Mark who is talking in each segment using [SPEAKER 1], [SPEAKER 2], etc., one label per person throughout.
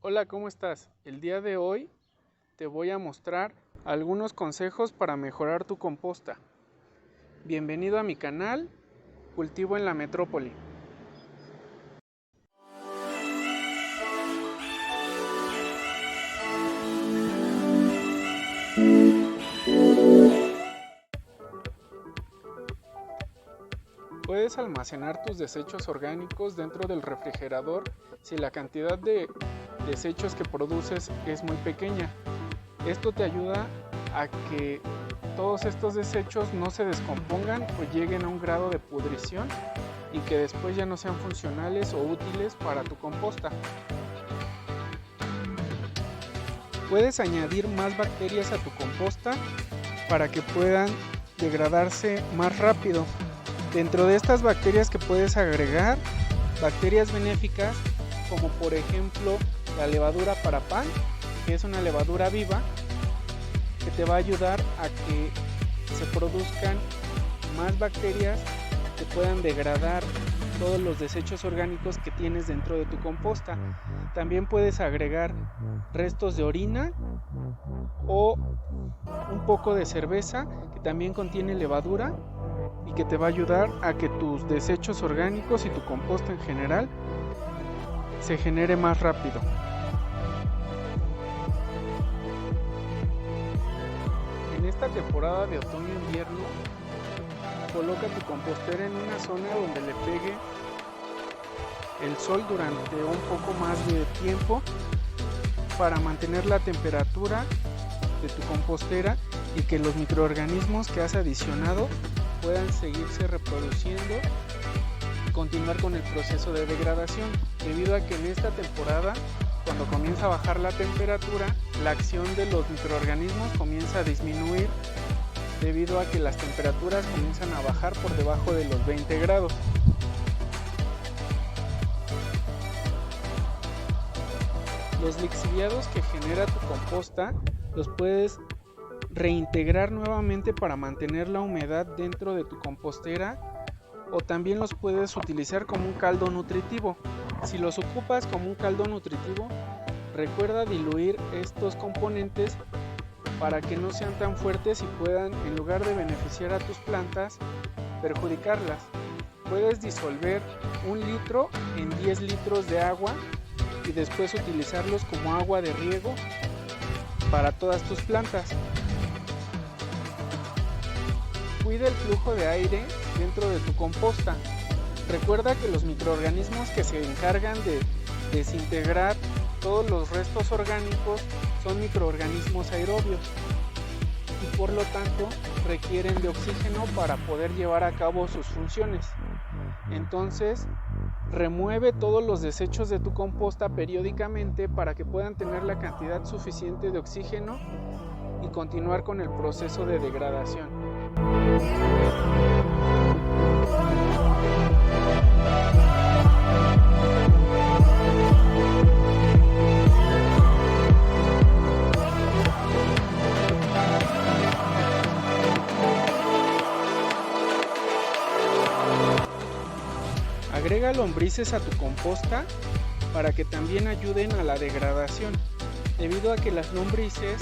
[SPEAKER 1] Hola, ¿cómo estás? El día de hoy te voy a mostrar algunos consejos para mejorar tu composta. Bienvenido a mi canal, Cultivo en la Metrópoli. Puedes almacenar tus desechos orgánicos dentro del refrigerador si la cantidad de desechos que produces es muy pequeña. Esto te ayuda a que todos estos desechos no se descompongan o lleguen a un grado de pudrición y que después ya no sean funcionales o útiles para tu composta. Puedes añadir más bacterias a tu composta para que puedan degradarse más rápido. Dentro de estas bacterias que puedes agregar, bacterias benéficas como por ejemplo la levadura para pan, que es una levadura viva que te va a ayudar a que se produzcan más bacterias que puedan degradar todos los desechos orgánicos que tienes dentro de tu composta. También puedes agregar restos de orina o un poco de cerveza que también contiene levadura y que te va a ayudar a que tus desechos orgánicos y tu composta en general se genere más rápido. En esta temporada de otoño-invierno, coloca tu compostera en una zona donde le pegue el sol durante un poco más de tiempo para mantener la temperatura de tu compostera y que los microorganismos que has adicionado puedan seguirse reproduciendo y continuar con el proceso de degradación, debido a que en esta temporada, cuando comienza a bajar la temperatura, la acción de los microorganismos comienza a disminuir debido a que las temperaturas comienzan a bajar por debajo de los 20 grados. Los lixiviados que genera tu composta los puedes reintegrar nuevamente para mantener la humedad dentro de tu compostera, o también los puedes utilizar como un caldo nutritivo. Si los ocupas como un caldo nutritivo, recuerda diluir estos componentes para que no sean tan fuertes y puedan, en lugar de beneficiar a tus plantas, perjudicarlas. Puedes disolver 1 litro en 10 litros de agua y después utilizarlos como agua de riego para todas tus plantas. Cuida el flujo de aire dentro de tu composta. Recuerda que los microorganismos que se encargan de desintegrar todos los restos orgánicos son microorganismos aerobios y por lo tanto requieren de oxígeno para poder llevar a cabo sus funciones. Entonces, remueve todos los desechos de tu composta periódicamente para que puedan tener la cantidad suficiente de oxígeno y continuar con el proceso de degradación. Agrega lombrices a tu composta para que también ayuden a la degradación, debido a que las lombrices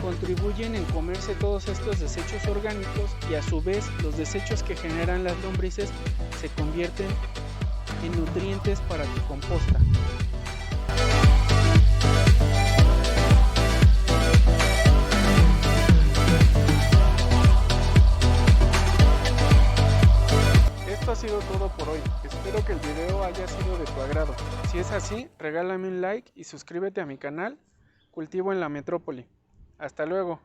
[SPEAKER 1] contribuyen en comerse todos estos desechos orgánicos y a su vez los desechos que generan las lombrices se convierten en nutrientes para tu composta. Esto ha sido todo por hoy. Espero que el video haya sido de tu agrado. Si es así, regálame un like y suscríbete a mi canal Cultivo en la Metrópoli. Hasta luego.